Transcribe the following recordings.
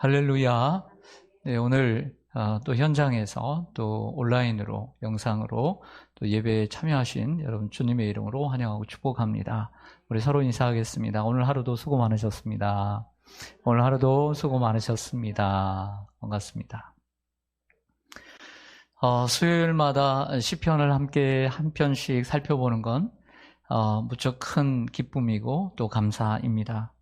할렐루야. 네, 오늘 또 현장에서 또 온라인으로 영상으로 또 예배에 참여하신 여러분 주님의 이름으로 환영하고 축복합니다. 우리 서로 인사하겠습니다. 오늘 하루도 수고 많으셨습니다. 오늘 하루도 수고 많으셨습니다. 반갑습니다. 수요일마다 시편을 함께 한 편씩 살펴보는 건 무척 큰 기쁨이고 또 감사입니다.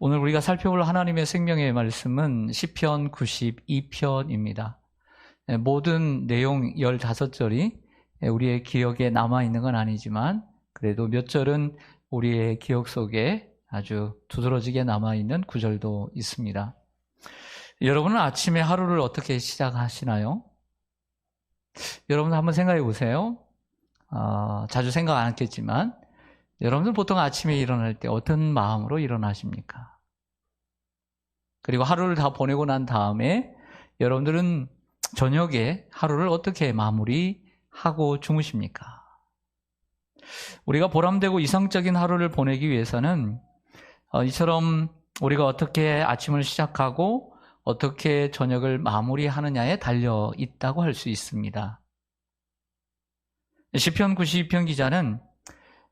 오늘 우리가 살펴볼 하나님의 생명의 말씀은 시편 92편입니다. 모든 내용 15절이 우리의 기억에 남아있는 건 아니지만 그래도 몇 절은 우리의 기억 속에 아주 두드러지게 남아있는 구절도 있습니다. 여러분은 아침에 하루를 어떻게 시작하시나요? 여러분 한번 생각해 보세요. 자주 생각 안 했겠지만 여러분들 보통 아침에 일어날 때 어떤 마음으로 일어나십니까? 그리고 하루를 다 보내고 난 다음에 여러분들은 저녁에 하루를 어떻게 마무리하고 주무십니까? 우리가 보람되고 이상적인 하루를 보내기 위해서는 이처럼 우리가 어떻게 아침을 시작하고 어떻게 저녁을 마무리하느냐에 달려 있다고 할 수 있습니다. 시편 92편 기자는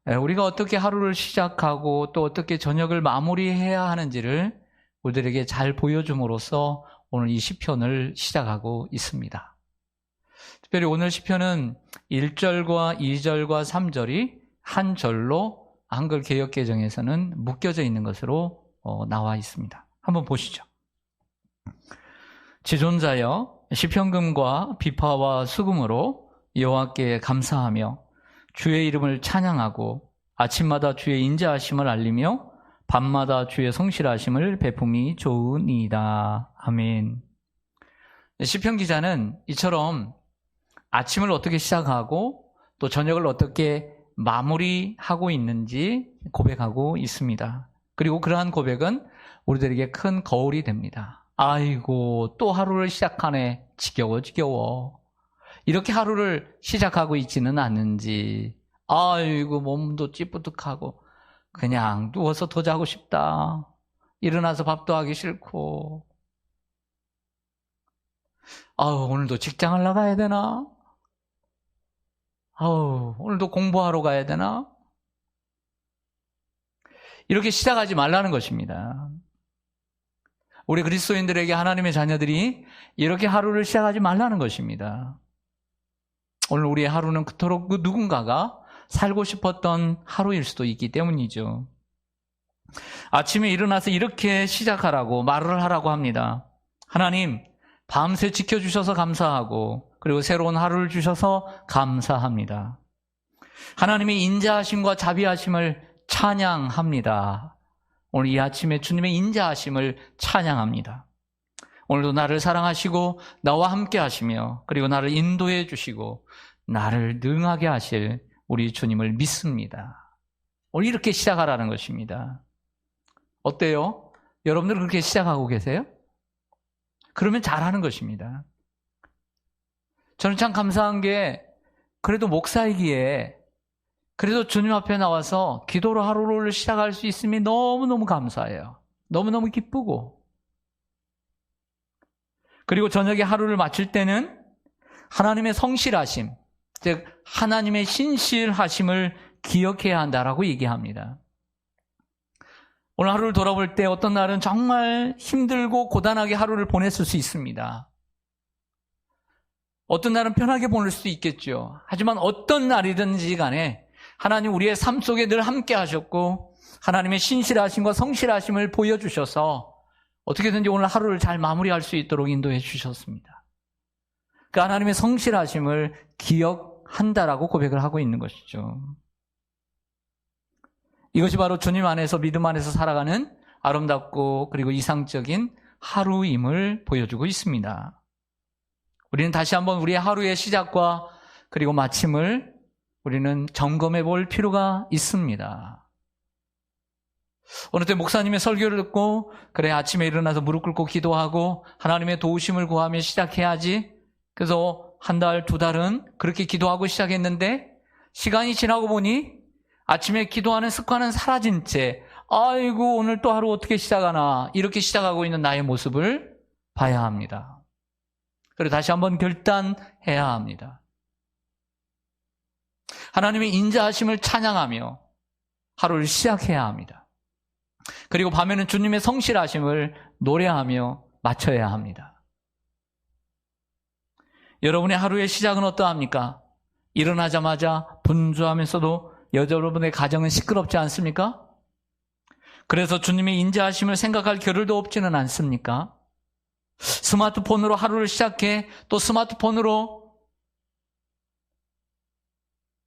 우리가 어떻게 하루를 시작하고 또 어떻게 저녁을 마무리해야 하는지를 우리들에게 잘 보여줌으로써 오늘 이 시편을 시작하고 있습니다. 특별히 오늘 시편은 1절과 2절과 3절이 한 절로 한글 개역개정에서는 묶여져 있는 것으로 나와 있습니다. 한번 보시죠. 지존자여 시편금과 비파와 수금으로 여호와께 감사하며 주의 이름을 찬양하고 아침마다 주의 인자하심을 알리며 밤마다 주의 성실하심을 베품이 좋으니이다. 아멘. 시편 기자는 이처럼 아침을 어떻게 시작하고 또 저녁을 어떻게 마무리하고 있는지 고백하고 있습니다. 그리고 그러한 고백은 우리들에게 큰 거울이 됩니다. 아이고 또 하루를 시작하네. 지겨워. 이렇게 하루를 시작하고 있지는 않는지, 아이고 몸도 찌뿌득하고 그냥 누워서 더 자고 싶다. 일어나서 밥도 하기 싫고, 오늘도 직장을 나가야 되나? 오늘도 공부하러 가야 되나? 이렇게 시작하지 말라는 것입니다. 우리 그리스도인들에게 하나님의 자녀들이 이렇게 하루를 시작하지 말라는 것입니다. 오늘 우리의 하루는 그토록 그 누군가가 살고 싶었던 하루일 수도 있기 때문이죠. 아침에 일어나서 이렇게 시작하라고 말을 하라고 합니다. 하나님, 밤새 지켜주셔서 감사하고 그리고 새로운 하루를 주셔서 감사합니다. 하나님의 인자하심과 자비하심을 찬양합니다. 오늘 이 아침에 주님의 인자하심을 찬양합니다. 오늘도 나를 사랑하시고 나와 함께 하시며 그리고 나를 인도해 주시고 나를 능하게 하실 우리 주님을 믿습니다. 오늘 이렇게 시작하라는 것입니다. 어때요? 여러분들 그렇게 시작하고 계세요? 그러면 잘하는 것입니다. 저는 참 감사한 게 그래도 목사이기에 그래도 주님 앞에 나와서 기도로 하루를 시작할 수 있음이 너무너무 감사해요. 너무너무 기쁘고 그리고 저녁에 하루를 마칠 때는 하나님의 성실하심, 즉 하나님의 신실하심을 기억해야 한다라고 얘기합니다. 오늘 하루를 돌아볼 때 어떤 날은 정말 힘들고 고단하게 하루를 보냈을 수 있습니다. 어떤 날은 편하게 보낼 수도 있겠죠. 하지만 어떤 날이든지 간에 하나님 우리의 삶 속에 늘 함께 하셨고 하나님의 신실하심과 성실하심을 보여주셔서 어떻게든지 오늘 하루를 잘 마무리할 수 있도록 인도해 주셨습니다. 그 하나님의 성실하심을 기억한다라고 고백을 하고 있는 것이죠. 이것이 바로 주님 안에서 믿음 안에서 살아가는 아름답고 그리고 이상적인 하루임을 보여주고 있습니다. 우리는 다시 한번 우리의 하루의 시작과 그리고 마침을 우리는 점검해 볼 필요가 있습니다. 어느 때 목사님의 설교를 듣고 그래 아침에 일어나서 무릎 꿇고 기도하고 하나님의 도우심을 구하며 시작해야지. 그래서 한 달, 두 달은 그렇게 기도하고 시작했는데 시간이 지나고 보니 아침에 기도하는 습관은 사라진 채 아이고 오늘 또 하루 어떻게 시작하나 이렇게 시작하고 있는 나의 모습을 봐야 합니다. 그리고 다시 한번 결단해야 합니다. 하나님의 인자하심을 찬양하며 하루를 시작해야 합니다. 그리고 밤에는 주님의 성실하심을 노래하며 마쳐야 합니다. 여러분의 하루의 시작은 어떠합니까? 일어나자마자 분주하면서도 여러분의 가정은 시끄럽지 않습니까? 그래서 주님의 인자하심을 생각할 겨를도 없지는 않습니까? 스마트폰으로 하루를 시작해 또 스마트폰으로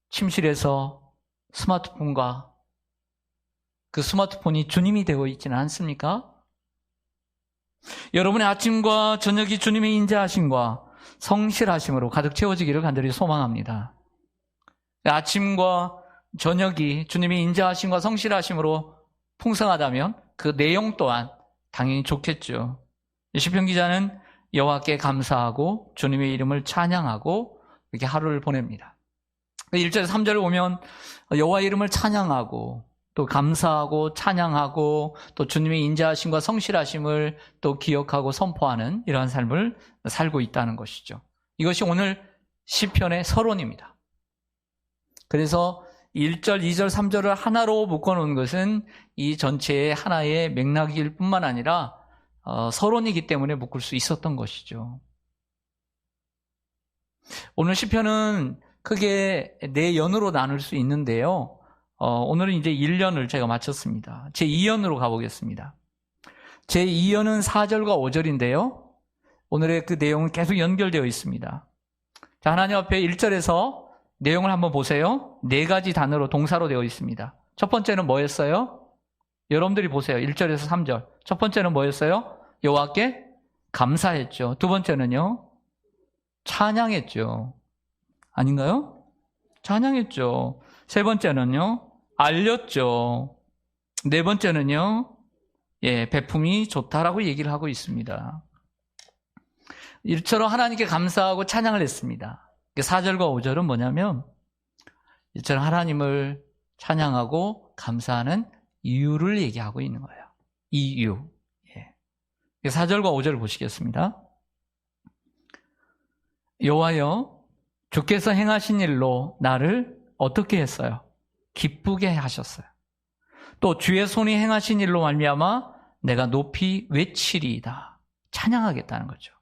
침실에서 스마트폰과 그 스마트폰이 주님이 되어 있지는 않습니까? 여러분의 아침과 저녁이 주님의 인자하심과 성실하심으로 가득 채워지기를 간절히 소망합니다. 아침과 저녁이 주님의 인자하심과 성실하심으로 풍성하다면 그 내용 또한 당연히 좋겠죠. 시편 기자는 여호와께 감사하고 주님의 이름을 찬양하고 이렇게 하루를 보냅니다. 1절 3절을 보면 여호와의 이름을 찬양하고 또 감사하고 찬양하고 또 주님의 인자하심과 성실하심을 또 기억하고 선포하는 이러한 삶을 살고 있다는 것이죠. 이것이 오늘 시편의 서론입니다. 그래서 1절, 2절, 3절을 하나로 묶어놓은 것은 이 전체의 하나의 맥락일 뿐만 아니라 서론이기 때문에 묶을 수 있었던 것이죠. 오늘 시편은 크게 4연으로 나눌 수 있는데요. 오늘은 이제 1연을 제가 마쳤습니다. 제2연으로 가보겠습니다. 제2연은 4절과 5절인데요. 오늘의 그 내용은 계속 연결되어 있습니다. 자, 하나님 앞에 1절에서 내용을 한번 보세요. 4가지 단어로 동사로 되어 있습니다. 첫 번째는 뭐였어요? 여러분들이 보세요. 1절에서 3절. 첫 번째는 뭐였어요? 여호와께 감사했죠. 두 번째는요? 찬양했죠. 아닌가요? 찬양했죠. 세 번째는요? 알렸죠. 네 번째는요? 베품이 좋다라고 얘기를 하고 있습니다. 이처럼 하나님께 감사하고 찬양을 했습니다. 4절과 5절은 뭐냐면 이처럼 하나님을 찬양하고 감사하는 이유를 얘기하고 있는 거예요. 이유. 4절과 5절을 보시겠습니다. 여호와여, 주께서 행하신 일로 나를 어떻게 했어요? 기쁘게 하셨어요. 또 주의 손이 행하신 일로 말미암아 내가 높이 외치리이다. 찬양하겠다는 거죠.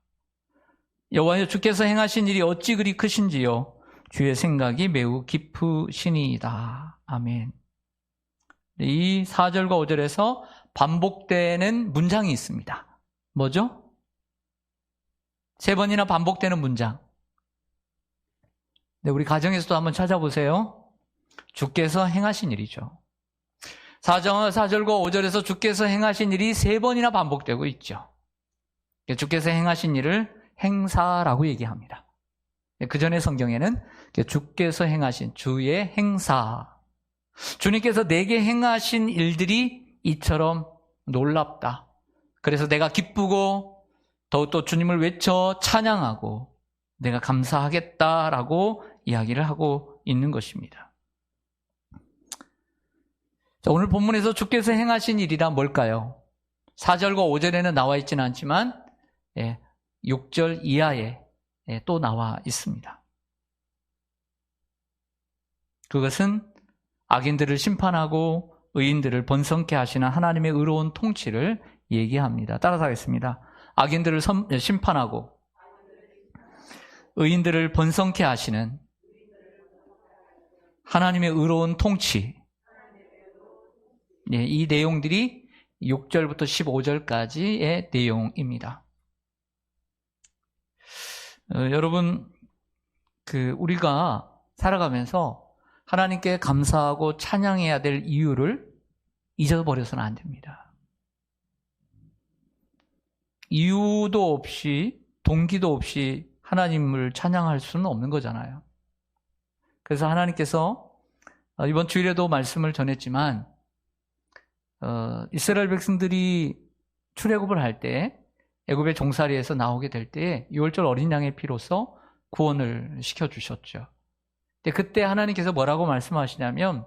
여호와여, 주께서 행하신 일이 어찌 그리 크신지요? 주의 생각이 매우 깊으시니이다. 아멘. 이 4절과 5절에서 반복되는 문장이 있습니다. 뭐죠? 3번이나 반복되는 문장. 우리 가정에서도 한번 찾아보세요. 주께서 행하신 일이죠. 4절과 5절에서 주께서 행하신 일이 3번이나 반복되고 있죠. 주께서 행하신 일을 행사라고 얘기합니다. 그 전에 성경에는 주께서 행하신 주의 행사, 주님께서 내게 행하신 일들이 이처럼 놀랍다. 그래서 내가 기쁘고 더욱더 주님을 외쳐 찬양하고 내가 감사하겠다라고 이야기를 하고 있는 것입니다. 자, 오늘 본문에서 주께서 행하신 일이란 뭘까요? 4절과 5절에는 나와 있지는 않지만 6절 이하에 또 나와 있습니다. 그것은 악인들을 심판하고 의인들을 번성케 하시는 하나님의 의로운 통치를 얘기합니다. 따라서 하겠습니다. 악인들을 심판하고 의인들을 번성케 하시는 하나님의 의로운 통치. 이 내용들이 6절부터 15절까지의 내용입니다. 여러분, 우리가 살아가면서 하나님께 감사하고 찬양해야 될 이유를 잊어버려서는 안 됩니다. 이유도 없이, 동기도 없이 하나님을 찬양할 수는 없는 거잖아요. 그래서 하나님께서 이번 주일에도 말씀을 전했지만 이스라엘 백성들이 출애굽을 할 때 애굽의 종살이에서 나오게 될 때 6월절 어린 양의 피로써 구원을 시켜주셨죠. 근데 그때 하나님께서 뭐라고 말씀하시냐면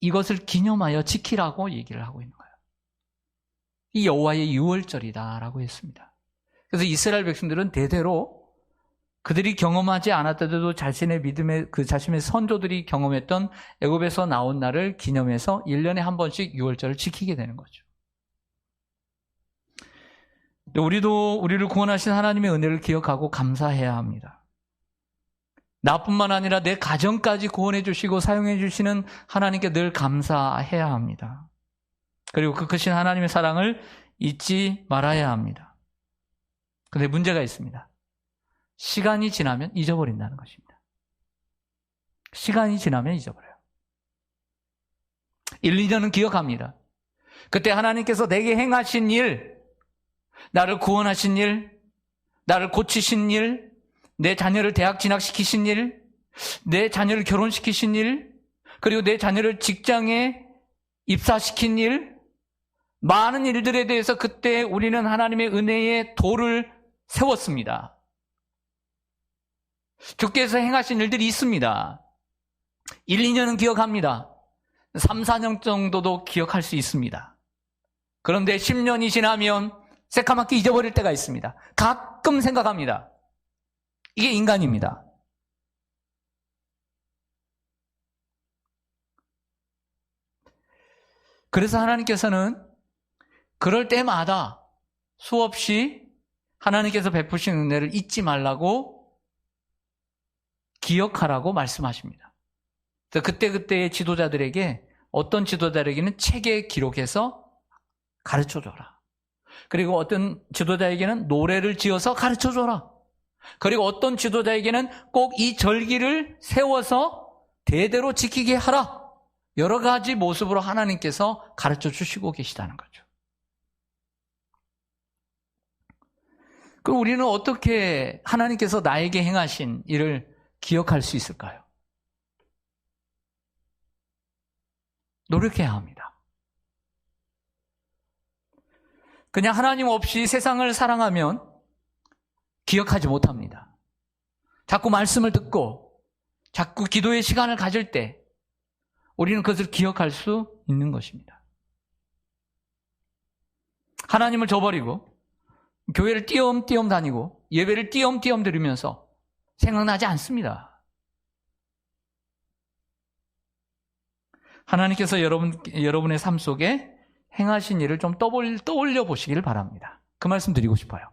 이것을 기념하여 지키라고 얘기를 하고 있는 거예요. 이 여호와의 유월절이다라고 했습니다. 그래서 이스라엘 백성들은 대대로 그들이 경험하지 않았더라도 자신의 믿음의 자신의 선조들이 경험했던 애굽에서 나온 날을 기념해서 1년에 한 번씩 유월절을 지키게 되는 거죠. 우리도 우리를 구원하신 하나님의 은혜를 기억하고 감사해야 합니다. 나뿐만 아니라 내 가정까지 구원해 주시고 사용해 주시는 하나님께 늘 감사해야 합니다. 그리고 그 크신 하나님의 사랑을 잊지 말아야 합니다. 그런데 문제가 있습니다. 시간이 지나면 잊어버린다는 것입니다. 시간이 지나면 잊어버려요. 1, 2년은 기억합니다. 그때 하나님께서 내게 행하신 일, 나를 구원하신 일, 나를 고치신 일, 내 자녀를 대학 진학시키신 일, 내 자녀를 결혼시키신 일, 그리고 내 자녀를 직장에 입사시킨 일, 많은 일들에 대해서 그때 우리는 하나님의 은혜의 도를 세웠습니다. 주께서 행하신 일들이 있습니다. 1, 2년은 기억합니다. 3, 4년 정도도 기억할 수 있습니다. 그런데 10년이 지나면 새까맣게 잊어버릴 때가 있습니다. 가끔 생각합니다. 이게 인간입니다. 그래서 하나님께서는 그럴 때마다 수없이 하나님께서 베푸신 은혜를 잊지 말라고 기억하라고 말씀하십니다. 그래서 그때그때의 지도자들에게, 어떤 지도자에게는 책에 기록해서 가르쳐줘라. 그리고 어떤 지도자에게는 노래를 지어서 가르쳐줘라. 그리고 어떤 지도자에게는 꼭 이 절기를 세워서 대대로 지키게 하라. 여러 가지 모습으로 하나님께서 가르쳐 주시고 계시다는 거죠. 그럼 우리는 어떻게 하나님께서 나에게 행하신 일을 기억할 수 있을까요? 노력해야 합니다. 그냥 하나님 없이 세상을 사랑하면 기억하지 못합니다. 자꾸 말씀을 듣고 자꾸 기도의 시간을 가질 때 우리는 그것을 기억할 수 있는 것입니다. 하나님을 저버리고 교회를 띄엄띄엄 다니고 예배를 띄엄띄엄 드리면서 생각나지 않습니다. 하나님께서 여러분의 삶 속에 행하신 일을 좀 떠올려 보시길 바랍니다. 그 말씀 드리고 싶어요.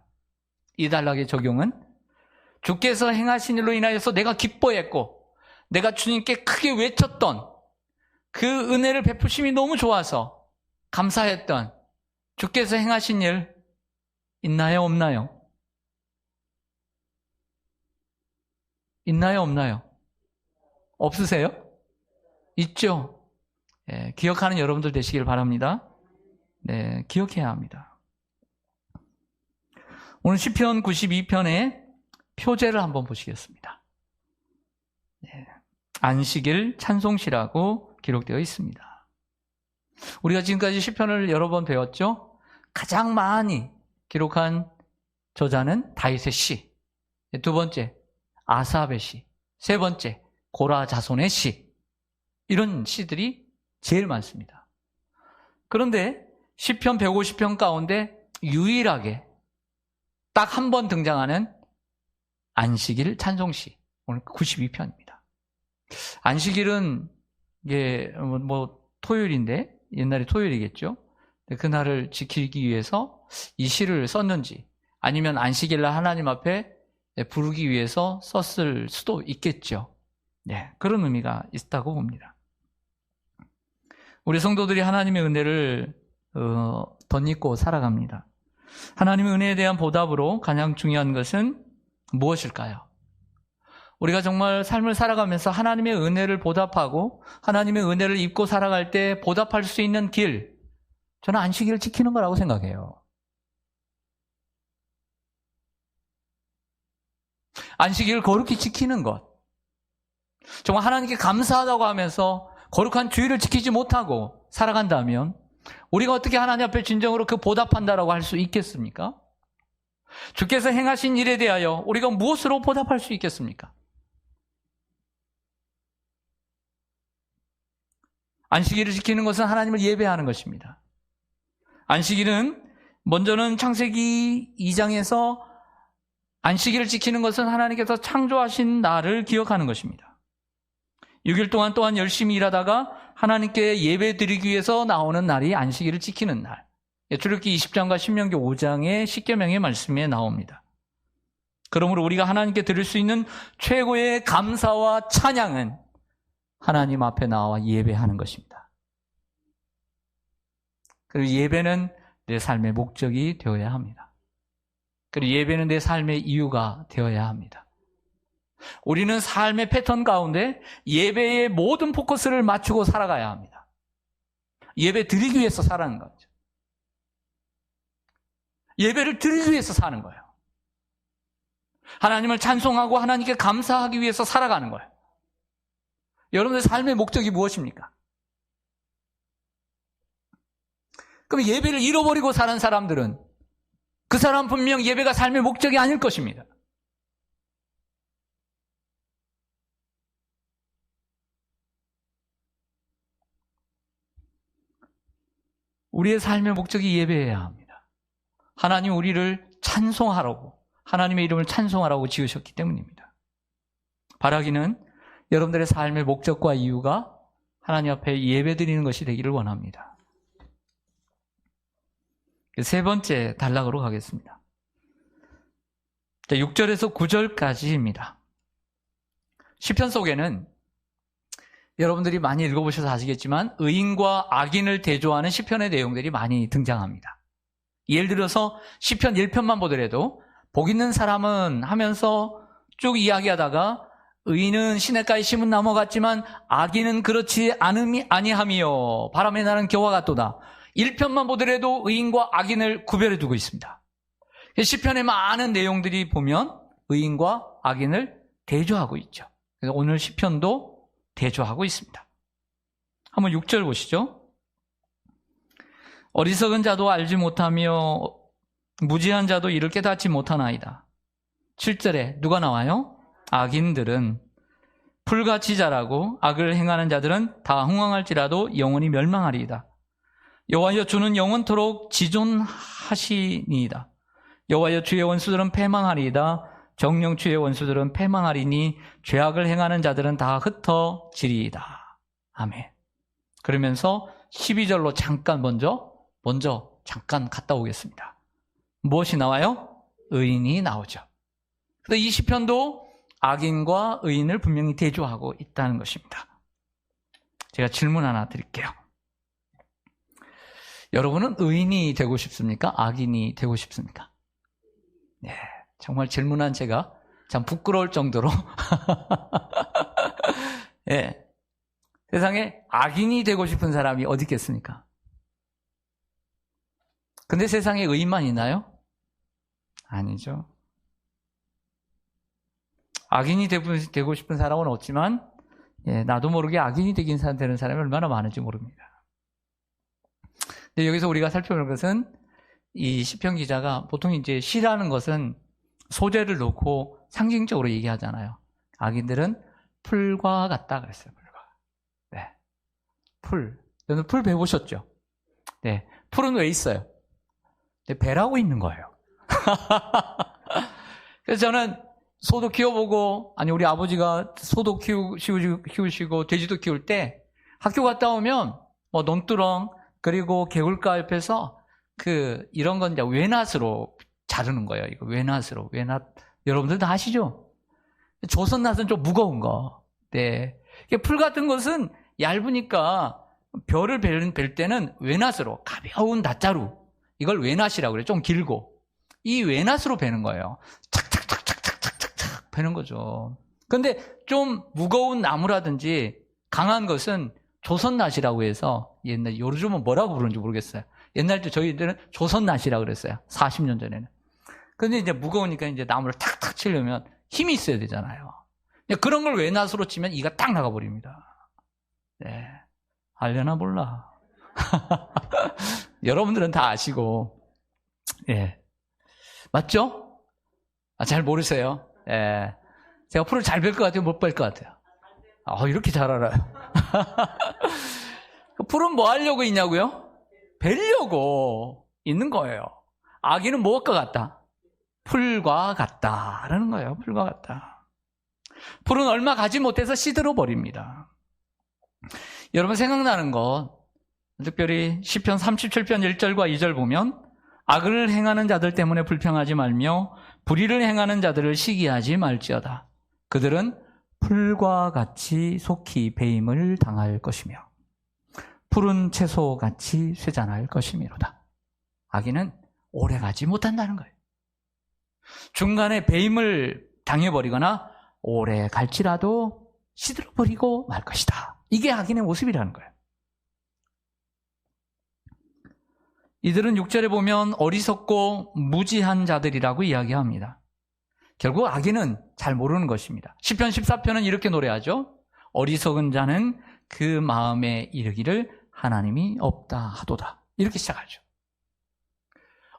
이 단락의 적용은 주께서 행하신 일로 인하여서 내가 기뻐했고 내가 주님께 크게 외쳤던 그 은혜를 베푸심이 너무 좋아서 감사했던 주께서 행하신 일 있나요, 없나요? 있나요, 없나요? 없으세요? 있죠? 네, 기억하는 여러분들 되시길 바랍니다. 네, 기억해야 합니다. 오늘 시편 92편의 표제를 한번 보시겠습니다. 네, 안식일 찬송시라고 기록되어 있습니다. 우리가 지금까지 시편을 여러 번 배웠죠? 가장 많이 기록한 저자는 다윗의 시, 두 번째 아삽의 시, 세 번째 고라 자손의 시, 이런 시들이 제일 많습니다. 그런데 시편 150편 가운데 유일하게 딱 한 번 등장하는 안식일 찬송시, 오늘 92편입니다. 안식일은 이게 토요일인데, 옛날에 토요일이겠죠. 그날을 지키기 위해서 이 시를 썼는지, 아니면 안식일날 하나님 앞에 부르기 위해서 썼을 수도 있겠죠. 네, 그런 의미가 있다고 봅니다. 우리 성도들이 하나님의 은혜를 덧입고 살아갑니다. 하나님의 은혜에 대한 보답으로 가장 중요한 것은 무엇일까요? 우리가 정말 삶을 살아가면서 하나님의 은혜를 보답하고 하나님의 은혜를 입고 살아갈 때 보답할 수 있는 길, 저는 안식일을 지키는 거라고 생각해요. 안식일을 거룩히 지키는 것. 정말 하나님께 감사하다고 하면서 거룩한 주일을 지키지 못하고 살아간다면 우리가 어떻게 하나님 앞에 진정으로 그 보답한다라고 할 수 있겠습니까? 주께서 행하신 일에 대하여 우리가 무엇으로 보답할 수 있겠습니까? 안식일을 지키는 것은 하나님을 예배하는 것입니다. 안식일은 먼저는 창세기 2장에서 안식일을 지키는 것은 하나님께서 창조하신 날을 기억하는 것입니다. 6일 동안 또한 열심히 일하다가 하나님께 예배 드리기 위해서 나오는 날이 안식일을 지키는 날. 출애굽기 20장과 신명기 5장의 십계명의 말씀에 나옵니다. 그러므로 우리가 하나님께 드릴 수 있는 최고의 감사와 찬양은 하나님 앞에 나와 예배하는 것입니다. 그리고 예배는 내 삶의 목적이 되어야 합니다. 그리고 예배는 내 삶의 이유가 되어야 합니다. 우리는 삶의 패턴 가운데 예배의 모든 포커스를 맞추고 살아가야 합니다. 예배 드리기 위해서 살아가는 거죠. 예배를 드리기 위해서 사는 거예요. 하나님을 찬송하고 하나님께 감사하기 위해서 살아가는 거예요. 여러분의 삶의 목적이 무엇입니까? 그럼 예배를 잃어버리고 사는 사람들은 그 사람 분명 예배가 삶의 목적이 아닐 것입니다. 우리의 삶의 목적이 예배해야 합니다. 하나님 우리를 찬송하라고, 하나님의 이름을 찬송하라고 지으셨기 때문입니다. 바라기는 여러분들의 삶의 목적과 이유가 하나님 앞에 예배드리는 것이 되기를 원합니다. 세 번째 단락으로 가겠습니다. 6절에서 9절까지입니다. 시편 속에는 여러분들이 많이 읽어보셔서 아시겠지만 의인과 악인을 대조하는 시편의 내용들이 많이 등장합니다. 예를 들어서 시편 1편만 보더라도 복 있는 사람은 하면서 쭉 이야기하다가 의인은 시냇가에 심은 나무 같지만 악인은 그렇지 아니하며 바람에 나는 겨와 같도다. 1편만 보더라도 의인과 악인을 구별해 두고 있습니다. 시편의 많은 내용들이 보면 의인과 악인을 대조하고 있죠. 그래서 오늘 시편도 대조하고 있습니다. 한번 6절 보시죠. 어리석은 자도 알지 못하며 무지한 자도 이를 깨닫지 못하나이다. 7절에 누가 나와요? 악인들은 풀같이 자라고 악을 행하는 자들은 다 흥황할지라도 영원히 멸망하리이다. 여호와여 주는 영원토록 지존하시니이다. 여호와여 주의 원수들은 패망하리이다. 정령 주의 원수들은 패망하리니 죄악을 행하는 자들은 다 흩어지리이다. 아멘. 그러면서 12절로 잠깐 먼저 갔다 오겠습니다. 무엇이 나와요? 의인이 나오죠. 그래서 이 시편도 악인과 의인을 분명히 대조하고 있다는 것입니다. 제가 질문 하나 드릴게요. 여러분은 의인이 되고 싶습니까? 악인이 되고 싶습니까? 네, 정말 질문한 제가 참 부끄러울 정도로 네, 세상에 악인이 되고 싶은 사람이 어디 있겠습니까? 근데 세상에 의인만 있나요? 아니죠. 악인이 되고 싶은 사람은 없지만 나도 모르게 악인이 되는 사람이 얼마나 많은지 모릅니다. 근데 여기서 우리가 살펴볼 것은 이 시편 기자가 보통 이제 시라는 것은 소재를 놓고 상징적으로 얘기하잖아요. 악인들은 풀과 같다 그랬어요. 풀과. 네, 풀. 여러분 풀 배우셨죠? 네, 풀은 왜 있어요? 네, 배라고 있는 거예요. 그래서 저는 소도 키워보고, 아니 우리 아버지가 소도 키우시고 돼지도 키울 때 학교 갔다 오면 뭐 논두렁 그리고 개울가 옆에서 이런 건 이제 외낫으로 자르는 거예요. 이거 외낫으로. 외낫 여러분들 다 아시죠? 조선낫은 좀 무거운 거. 네. 풀 같은 것은 얇으니까 벼를 벨 때는 외낫으로 가벼운 낫자루. 이걸 외낫이라고 그래요. 좀 길고. 이 외낫으로 베는 거예요. 착착착착착착착 베는 거죠. 근데 좀 무거운 나무라든지 강한 것은 조선낫이라고 해서 옛날 요즘은 뭐라고 부르는지 모르겠어요. 옛날 때 저희들은 조선낫이라고 그랬어요. 40년 전에는. 근데 이제 무거우니까 이제 나무를 탁탁 치려면 힘이 있어야 되잖아요. 그런 걸 외낫으로 치면 이가 딱 나가버립니다. 네. 알려나 몰라. 여러분들은 다 아시고, 예. 맞죠? 잘 모르세요? 예. 제가 풀을 잘 뺄 것 같아요? 못 뺄 것 같아요? 이렇게 잘 알아요. 풀은 뭐 하려고 있냐고요? 뵈려고 있는 거예요. 아기는 무엇과 같다? 풀과 같다라는 거예요. 풀과 같다. 풀은 얼마 가지 못해서 시들어 버립니다. 여러분 생각나는 것, 특별히 시편 37편 1절과 2절 보면 악을 행하는 자들 때문에 불평하지 말며 불의를 행하는 자들을 시기하지 말지어다. 그들은 풀과 같이 속히 배임을 당할 것이며 푸른 채소같이 쇠잔할 것이미로다. 악인은 오래가지 못한다는 거예요. 중간에 배임을 당해버리거나 오래 갈지라도 시들어버리고 말 것이다. 이게 악인의 모습이라는 거예요. 이들은 6절에 보면 어리석고 무지한 자들이라고 이야기합니다. 결국 악인은 잘 모르는 것입니다. 시편 14편은 이렇게 노래하죠. 어리석은 자는 그 마음에 이르기를 하나님이 없다 하도다. 이렇게 시작하죠.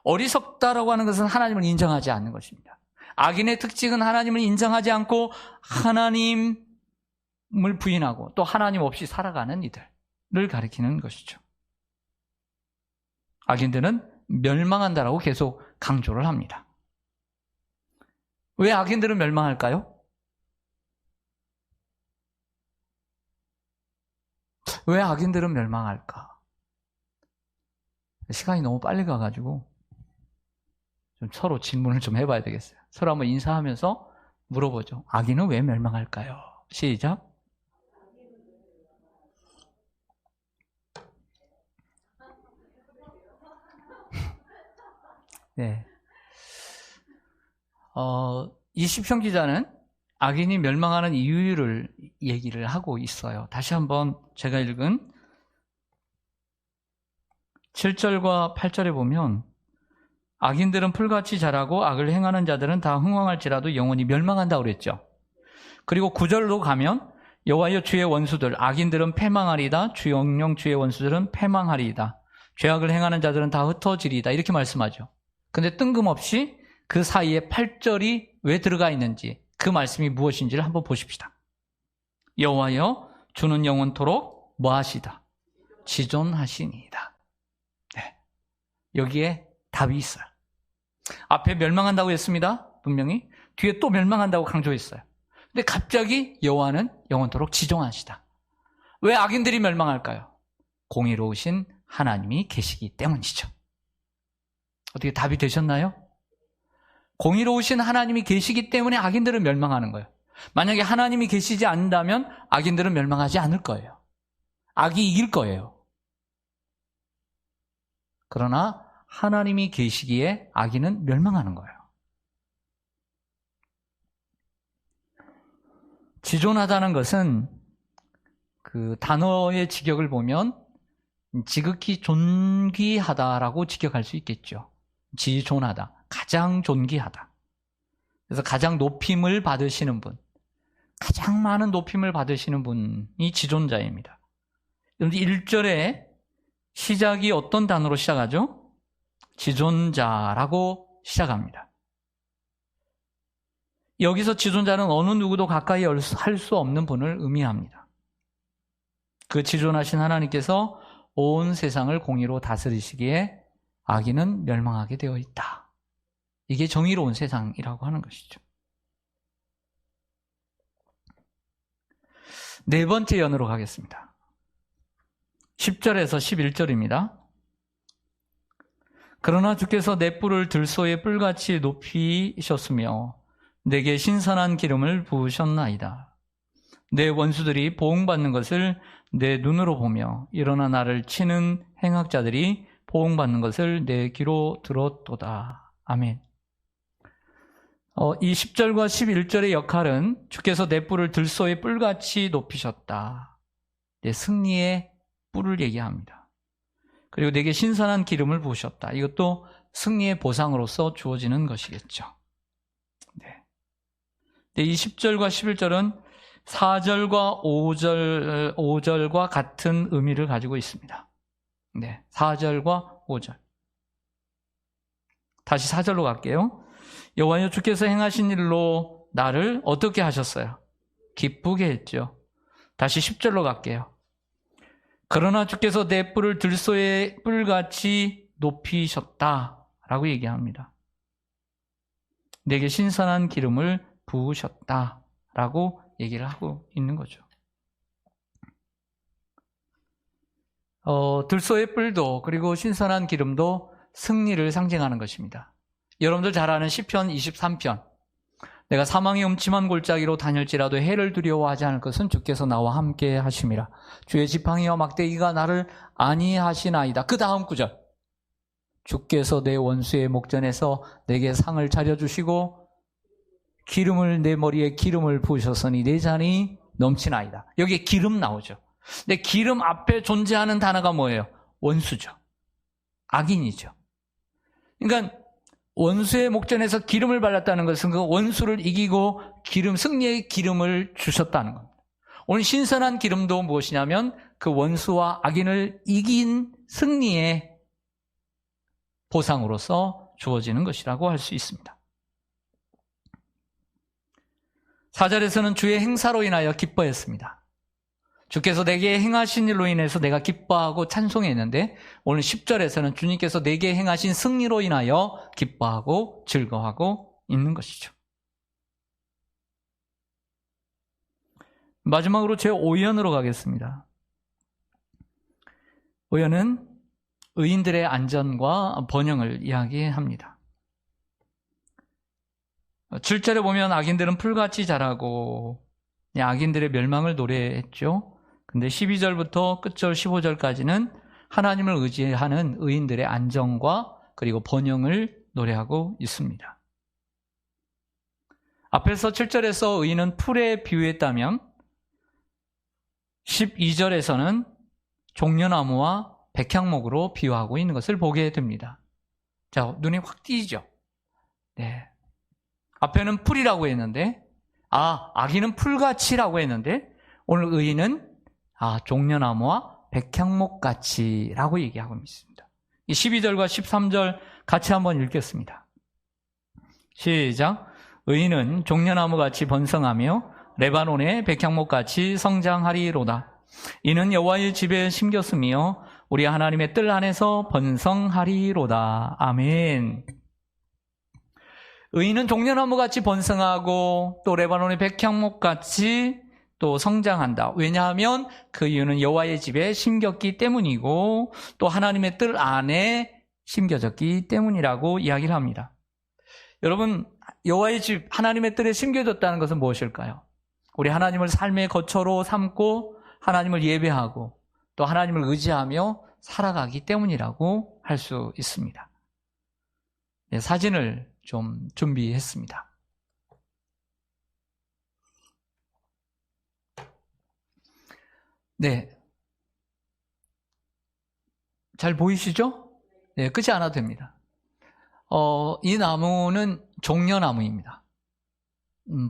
어리석다라고 하는 것은 하나님을 인정하지 않는 것입니다. 악인의 특징은 하나님을 인정하지 않고 하나님을 부인하고 또 하나님 없이 살아가는 이들을 가리키는 것이죠. 악인들은 멸망한다라고 계속 강조를 합니다. 왜 악인들은 멸망할까요? 왜 악인들은 멸망할까? 시간이 너무 빨리 가가지고 좀 서로 질문을 좀 해봐야 되겠어요. 서로 한번 인사하면서 물어보죠. 악인은 왜 멸망할까요? 시작. 네. 이 시편 기자는 악인이 멸망하는 이유를 얘기를 하고 있어요. 다시 한번 제가 읽은 7절과 8절에 보면 악인들은 풀같이 자라고 악을 행하는 자들은 다 흥왕할지라도 영원히 멸망한다고 그랬죠. 그리고 9절로 가면 여호와여 주의 원수들 악인들은 패망하리이다. 주 영영 주의 원수들은 패망하리이다. 죄악을 행하는 자들은 다 흩어지리이다. 이렇게 말씀하죠. 근데 뜬금없이 그 사이에 8절이 왜 들어가 있는지 그 말씀이 무엇인지를 한번 보십시다. 여호와여 주는 영원토록 뭐하시다? 지존하시니이다. 네. 여기에 답이 있어요. 앞에 멸망한다고 했습니다. 분명히. 뒤에 또 멸망한다고 강조했어요. 근데 갑자기 여호와는 영원토록 지존하시다. 왜 악인들이 멸망할까요? 공의로우신 하나님이 계시기 때문이죠. 어떻게 답이 되셨나요? 공의로우신 하나님이 계시기 때문에 악인들은 멸망하는 거예요. 만약에 하나님이 계시지 않는다면 악인들은 멸망하지 않을 거예요. 악이 이길 거예요. 그러나 하나님이 계시기에 악인은 멸망하는 거예요. 지존하다는 것은 그 단어의 직역을 보면 지극히 존귀하다라고 직역할 수 있겠죠. 지존하다, 가장 존귀하다. 그래서 가장 높임을 받으시는 분, 가장 많은 높임을 받으시는 분이 지존자입니다. 그런데 1절에 시작이 어떤 단어로 시작하죠? 지존자라고 시작합니다. 여기서 지존자는 어느 누구도 가까이 할 수 없는 분을 의미합니다. 그 지존하신 하나님께서 온 세상을 공의로 다스리시기에 악인은 멸망하게 되어 있다. 이게 정의로운 세상이라고 하는 것이죠. 네 번째 연으로 가겠습니다. 10절에서 11절입니다. 그러나 주께서 내 뿔을 들소의 뿔같이 높이셨으며 내게 신선한 기름을 부으셨나이다. 내 원수들이 보응받는 것을 내 눈으로 보며 일어나 나를 치는 행악자들이 보응받는 것을 내 귀로 들었도다. 아멘. 이 10절과 11절의 역할은 주께서 내 뿔을 들소의 뿔같이 높이셨다. 내 승리의 뿔을 얘기합니다. 그리고 내게 신선한 기름을 부으셨다. 이것도 승리의 보상으로서 주어지는 것이겠죠. 네. 이 10절과 11절은 4절과 5절과 같은 의미를 가지고 있습니다. 네, 4절과 5절. 다시 4절로 갈게요. 여호와여 주께서 행하신 일로 나를 어떻게 하셨어요? 기쁘게 했죠. 다시 10절로 갈게요. 그러나 주께서 내 뿔을 들소의 뿔같이 높이셨다라고 얘기합니다. 내게 신선한 기름을 부으셨다라고 얘기를 하고 있는 거죠. 들소의 뿔도 그리고 신선한 기름도 승리를 상징하는 것입니다. 여러분들 잘 아는 시편 23편. 내가 사망의 음침한 골짜기로 다닐지라도 해를 두려워하지 않을 것은 주께서 나와 함께 하심이라. 주의 지팡이와 막대기가 나를 안위하시나이다. 그 다음 구절. 주께서 내 원수의 목전에서 내게 상을 차려주시고 기름을 내 머리에 기름을 부으셨으니 내 잔이 넘치나이다. 여기에 기름 나오죠. 근데 기름 앞에 존재하는 단어가 뭐예요? 원수죠. 악인이죠. 그러니까 원수의 목전에서 기름을 발랐다는 것은 그 원수를 이기고 승리의 기름을 주셨다는 겁니다. 오늘 신선한 기름도 무엇이냐면 그 원수와 악인을 이긴 승리의 보상으로서 주어지는 것이라고 할 수 있습니다. 4절에서는 주의 행사로 인하여 기뻐했습니다. 주께서 내게 행하신 일로 인해서 내가 기뻐하고 찬송했는데 오늘 10절에서는 주님께서 내게 행하신 승리로 인하여 기뻐하고 즐거워하고 있는 것이죠. 마지막으로 제 5연으로 가겠습니다. 5연은 의인들의 안전과 번영을 이야기합니다. 7절에 보면 악인들은 풀같이 자라고 악인들의 멸망을 노래했죠. 근데 12절부터 끝절 15절까지는 하나님을 의지하는 의인들의 안정과 그리고 번영을 노래하고 있습니다. 앞에서 7절에서 의인은 풀에 비유했다면 12절에서는 종려나무와 백향목으로 비유하고 있는 것을 보게 됩니다. 자, 눈이 확 띄죠? 네. 앞에는 풀이라고 했는데, 악인은 풀같이라고 했는데, 오늘 의인은 종려나무와 백향목같이라고 얘기하고 있습니다. 이 12절과 13절 같이 한번 읽겠습니다. 시작. 의인은 종려나무같이 번성하며 레바논의 백향목같이 성장하리로다. 이는 여호와의 집에 심겼으며 우리 하나님의 뜰 안에서 번성하리로다. 아멘. 의인은 종려나무같이 번성하고 또 레바논의 백향목같이 또 성장한다. 왜냐하면 그 이유는 여호와의 집에 심겼기 때문이고 또 하나님의 뜰 안에 심겨졌기 때문이라고 이야기를 합니다. 여러분, 여호와의 집, 하나님의 뜰에 심겨졌다는 것은 무엇일까요? 우리 하나님을 삶의 거처로 삼고 하나님을 예배하고 또 하나님을 의지하며 살아가기 때문이라고 할 수 있습니다. 네, 사진을 좀 준비했습니다. 네. 잘 보이시죠? 네, 끄지 않아도 됩니다. 이 나무는 종려나무입니다.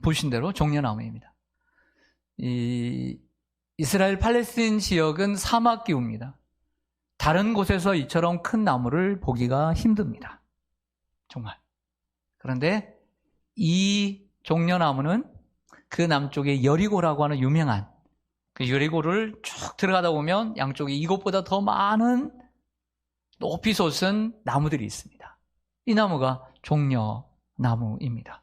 보신 대로 종려나무입니다. 이스라엘 팔레스틴 지역은 사막 기후입니다. 다른 곳에서 이처럼 큰 나무를 보기가 힘듭니다. 정말. 그런데 이 종려나무는 그 남쪽에 여리고라고 하는 유명한 그 여리고를 쭉 들어가다 보면 양쪽에 이것보다 더 많은 높이 솟은 나무들이 있습니다. 이 나무가 종려나무입니다.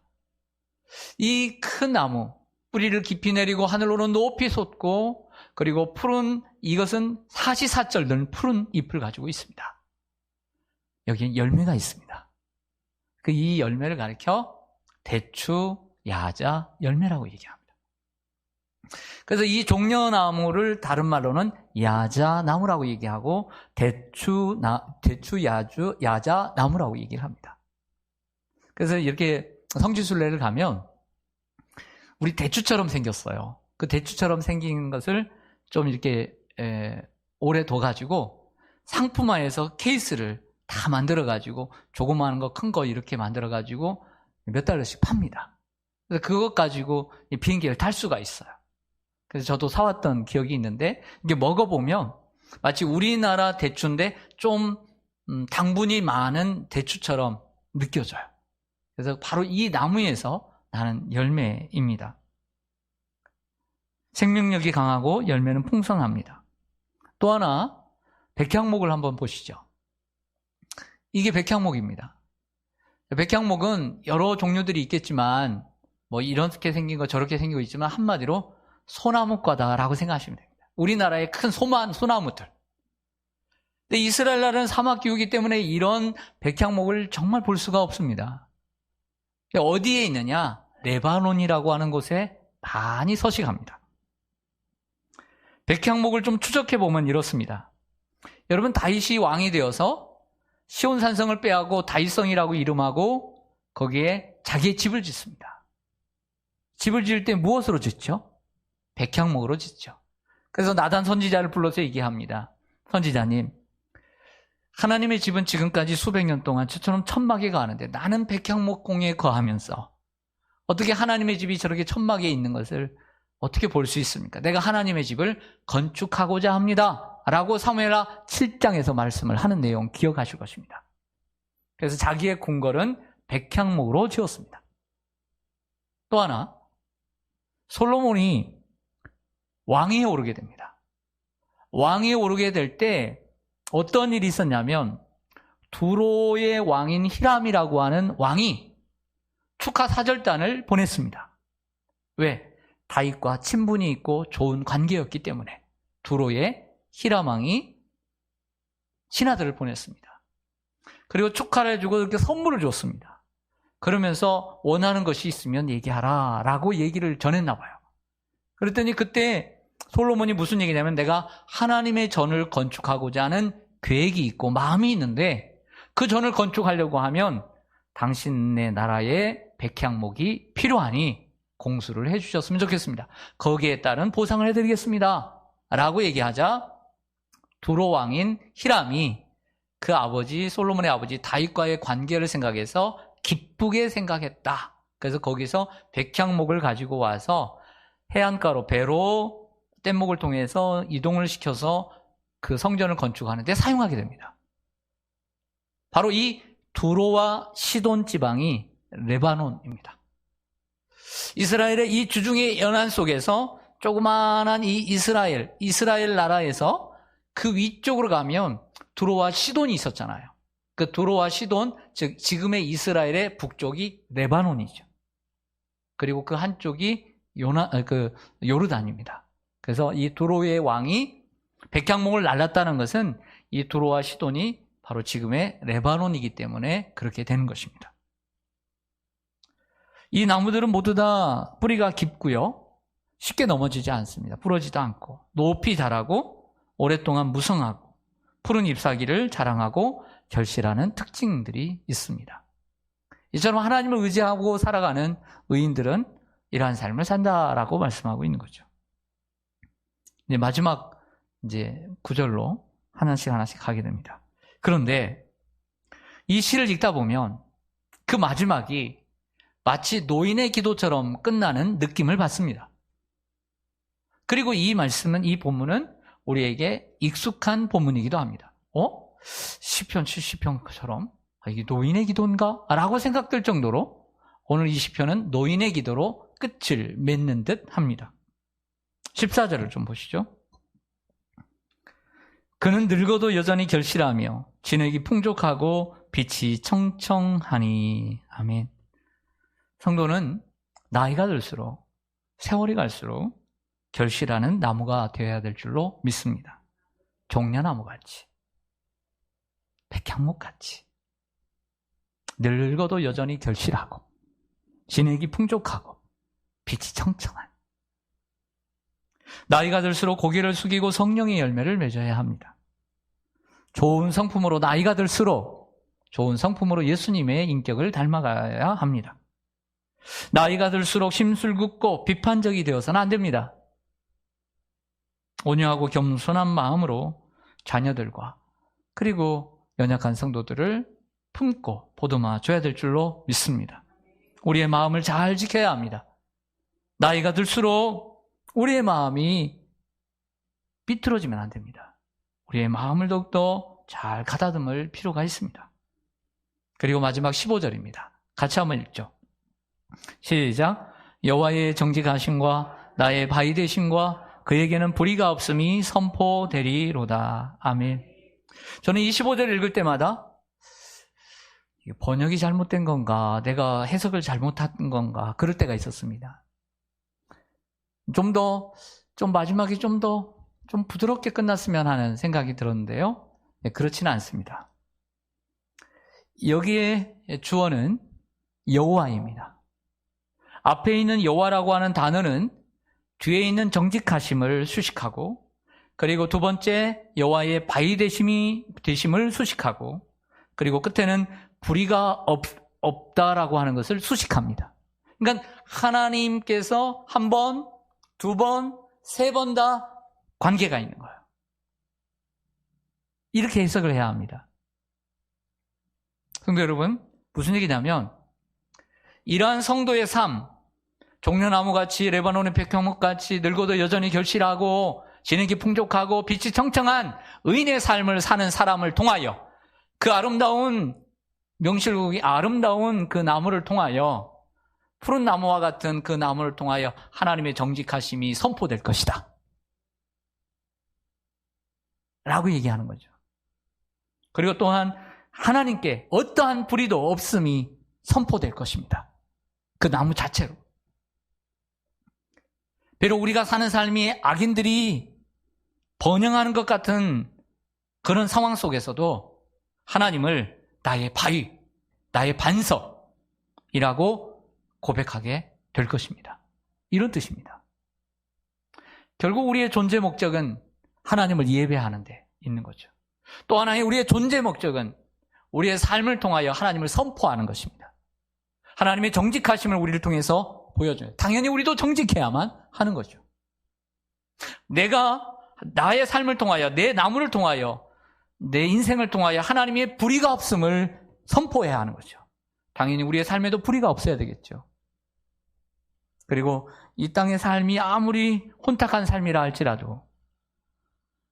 이 큰 나무, 뿌리를 깊이 내리고 하늘로는 높이 솟고 그리고 푸른 이것은 사시사철 푸른 잎을 가지고 있습니다. 여기에 열매가 있습니다. 이 열매를 가리켜 대추, 야자, 열매라고 얘기합니다. 그래서 이 종려나무를 다른 말로는 야자나무라고 얘기하고 대추, 야자 나무라고 얘기를 합니다. 그래서 이렇게 성지순례를 가면 우리 대추처럼 생겼어요. 그 대추처럼 생긴 것을 좀 이렇게 오래 둬가지고 상품화해서 케이스를 다 만들어가지고 조그마한 거, 큰 거 이렇게 만들어가지고 몇 달러씩 팝니다. 그래서 그것 가지고 비행기를 탈 수가 있어요. 그래서 저도 사왔던 기억이 있는데 이게 먹어보면 마치 우리나라 대추인데 좀 당분이 많은 대추처럼 느껴져요. 그래서 바로 이 나무에서 나는 열매입니다. 생명력이 강하고 열매는 풍성합니다. 또 하나 백향목을 한번 보시죠. 이게 백향목입니다. 백향목은 여러 종류들이 있겠지만 뭐 이렇게 생긴 거 저렇게 생기고 있지만 한마디로 소나무과다라고 생각하시면 됩니다. 우리나라의 큰 소나무들. 근데 이스라엘 나라는 사막 기후이기 때문에 이런 백향목을 정말 볼 수가 없습니다. 어디에 있느냐? 레바논이라고 하는 곳에 많이 서식합니다. 백향목을 좀 추적해 보면 이렇습니다. 여러분, 다윗이 왕이 되어서 시온 산성을 빼하고 다윗성이라고 이름하고 거기에 자기의 집을 짓습니다. 집을 지을 때 무엇으로 짓죠? 백향목으로 짓죠. 그래서 나단 선지자를 불러서 얘기합니다. 선지자님, 하나님의 집은 지금까지 수백 년 동안 저처럼 천막에 가는데 나는 백향목 공에 거하면서 어떻게 하나님의 집이 저렇게 천막에 있는 것을 어떻게 볼 수 있습니까? 내가 하나님의 집을 건축하고자 합니다. 라고 사무엘하 7장에서 말씀을 하는 내용 기억하실 것입니다. 그래서 자기의 궁궐은 백향목으로 지었습니다. 또 하나, 솔로몬이 왕위에 오르게 됩니다. 왕위에 오르게 될 때 어떤 일이 있었냐면 두로의 왕인 히람이라고 하는 왕이 축하 사절단을 보냈습니다. 왜? 다윗과 친분이 있고 좋은 관계였기 때문에 두로의 히람 왕이 신하들을 보냈습니다. 그리고 축하를 해주고 이렇게 선물을 줬습니다. 그러면서 원하는 것이 있으면 얘기하라 라고 얘기를 전했나 봐요. 그랬더니 그때 솔로몬이 무슨 얘기냐면 내가 하나님의 전을 건축하고자 하는 계획이 있고 마음이 있는데 그 전을 건축하려고 하면 당신네 나라에 백향목이 필요하니 공수를 해주셨으면 좋겠습니다. 거기에 따른 보상을 해드리겠습니다. 라고 얘기하자 두로 왕인 히람이 그 아버지 솔로몬의 아버지 다윗과의 관계를 생각해서 기쁘게 생각했다. 그래서 거기서 백향목을 가지고 와서 해안가로 배로 뗏목을 통해서 이동을 시켜서 그 성전을 건축하는 데 사용하게 됩니다. 바로 이 두로와 시돈 지방이 레바논입니다. 이스라엘의 이 주중의 연안 속에서 조그마한 이 이스라엘 나라에서 그 위쪽으로 가면 두로와 시돈이 있었잖아요. 그 두로와 시돈, 즉 지금의 이스라엘의 북쪽이 레바논이죠. 그리고 그 한쪽이 요르단입니다. 그래서 이 두로의 왕이 백향목을 날랐다는 것은 이 두로와 시돈이 바로 지금의 레바논이기 때문에 그렇게 되는 것입니다. 이 나무들은 모두 다 뿌리가 깊고요. 쉽게 넘어지지 않습니다. 부러지도 않고 높이 자라고 오랫동안 무성하고 푸른 잎사귀를 자랑하고 결실하는 특징들이 있습니다. 이처럼 하나님을 의지하고 살아가는 의인들은 이러한 삶을 산다라고 말씀하고 있는 거죠. 이제 마지막 구절로 하나씩 가게 됩니다. 그런데 이 시를 읽다 보면 그 마지막이 마치 노인의 기도처럼 끝나는 느낌을 받습니다. 그리고 이 본문은 우리에게 익숙한 본문이기도 합니다. 시편 70편처럼 이게 노인의 기도인가? 라고 생각될 정도로 오늘 이 시편은 노인의 기도로 끝을 맺는 듯 합니다. 14절을 좀 보시죠. 그는 늙어도 여전히 결실하며 진액이 풍족하고 빛이 청청하니. 아멘. 성도는 나이가 들수록 세월이 갈수록 결실하는 나무가 되어야 될 줄로 믿습니다. 종려나무같이, 백향목같이 늙어도 여전히 결실하고 진액이 풍족하고 빛이 청청한, 나이가 들수록 고개를 숙이고 성령의 열매를 맺어야 합니다. 좋은 성품으로 나이가 들수록 좋은 성품으로 예수님의 인격을 닮아가야 합니다. 나이가 들수록 심술궂고 비판적이 되어서는 안 됩니다. 온유하고 겸손한 마음으로 자녀들과 그리고 연약한 성도들을 품고 보듬어 줘야 될 줄로 믿습니다. 우리의 마음을 잘 지켜야 합니다. 나이가 들수록 우리의 마음이 삐뚤어지면 안 됩니다. 우리의 마음을 더욱더 잘 가다듬을 필요가 있습니다. 그리고 마지막 15절입니다. 같이 한번 읽죠. 시작. 여호와의 정직하심과 나의 바위 되심과 그에게는 불의가 없음이 선포되리로다. 아멘. 저는 25절 읽을 때마다 번역이 잘못된 건가, 내가 해석을 잘못한 건가, 그럴 때가 있었습니다. 좀 마지막에 좀 부드럽게 끝났으면 하는 생각이 들었는데요. 네, 그렇지는 않습니다. 여기에 주어는 여호와입니다. 앞에 있는 여호와라고 하는 단어는 뒤에 있는 정직하심을 수식하고, 그리고 두 번째 여호와의 바위 되심을 수식하고, 그리고 끝에는 불의가 없다라고 하는 것을 수식합니다. 그러니까 하나님께서 한 번, 두 번, 세 번 다 관계가 있는 거예요. 이렇게 해석을 해야 합니다. 성도 여러분, 무슨 얘기냐면 이러한 성도의 삶, 종려나무같이 레바논의 백향목같이 늙어도 여전히 결실하고 진액이 풍족하고 빛이 청청한 의인의 삶을 사는 사람을 통하여, 그 아름다운 명실국이 아름다운 그 나무를 통하여, 푸른 나무와 같은 그 나무를 통하여 하나님의 정직하심이 선포될 것이다 라고 얘기하는 거죠. 그리고 또한 하나님께 어떠한 불의도 없음이 선포될 것입니다. 그 나무 자체로. 비록 우리가 사는 삶이 악인들이 번영하는 것 같은 그런 상황 속에서도 하나님을 나의 바위, 나의 반석이라고 고백하게 될 것입니다. 이런 뜻입니다. 결국 우리의 존재 목적은 하나님을 예배하는 데 있는 거죠. 또 하나의 우리의 존재 목적은 우리의 삶을 통하여 하나님을 선포하는 것입니다. 하나님의 정직하심을 우리를 통해서 보여줘요. 당연히 우리도 정직해야만 하는 거죠. 내가 나의 삶을 통하여, 내 나무를 통하여, 내 인생을 통하여 하나님의 불의가 없음을 선포해야 하는 거죠. 당연히 우리의 삶에도 불의가 없어야 되겠죠. 그리고 이 땅의 삶이 아무리 혼탁한 삶이라 할지라도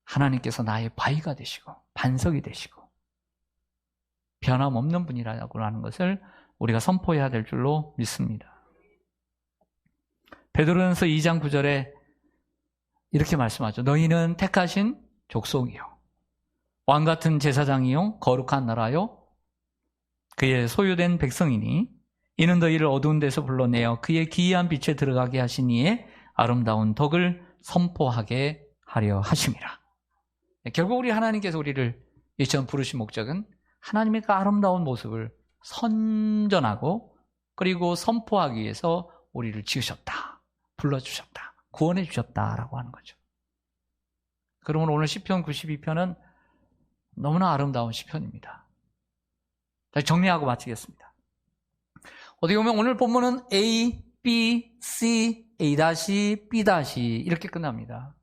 하나님께서 나의 바위가 되시고 반석이 되시고 변함없는 분이라고 하는 것을 우리가 선포해야 될 줄로 믿습니다. 베드로전서 2장 9절에 이렇게 말씀하죠. 너희는 택하신 족속이요, 왕같은 제사장이요, 거룩한 나라요, 그의 소유된 백성이니 이는 너희를 어두운 데서 불러내어 그의 기이한 빛에 들어가게 하신 이의 아름다운 덕을 선포하게 하려 하심이라. 결국 우리 하나님께서 우리를 이처럼 부르신 목적은 하나님의 그 아름다운 모습을 선전하고 그리고 선포하기 위해서 우리를 지으셨다, 불러주셨다, 구원해 주셨다라고 하는 거죠. 그러면 오늘 시편 92편은 너무나 아름다운 시편입니다. 다시 정리하고 마치겠습니다. 어떻게 보면 오늘 본문은 A, B, C, A-, B- 이렇게 끝납니다.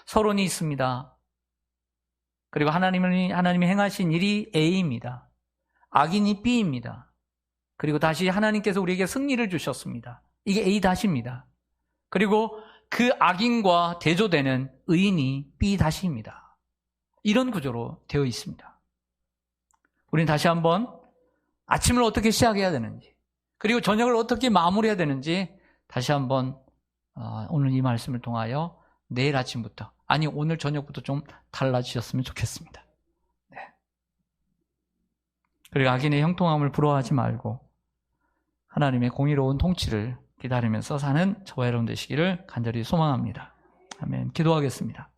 서론이 있습니다. 그리고 하나님이 행하신 일이 A입니다. 악인이 B입니다. 그리고 다시 하나님께서 우리에게 승리를 주셨습니다. 이게 A-입니다. 그리고 그 악인과 대조되는 의인이 B-입니다. 이런 구조로 되어 있습니다. 우리는 다시 한번 아침을 어떻게 시작해야 되는지, 그리고 저녁을 어떻게 마무리해야 되는지 다시 한번 오늘 이 말씀을 통하여 내일 아침부터, 아니 오늘 저녁부터 좀 달라지셨으면 좋겠습니다. 네. 그리고 악인의 형통함을 부러워하지 말고 하나님의 공의로운 통치를 기다리면서 사는 저와 여러분 되시기를 간절히 소망합니다. 아멘. 기도하겠습니다.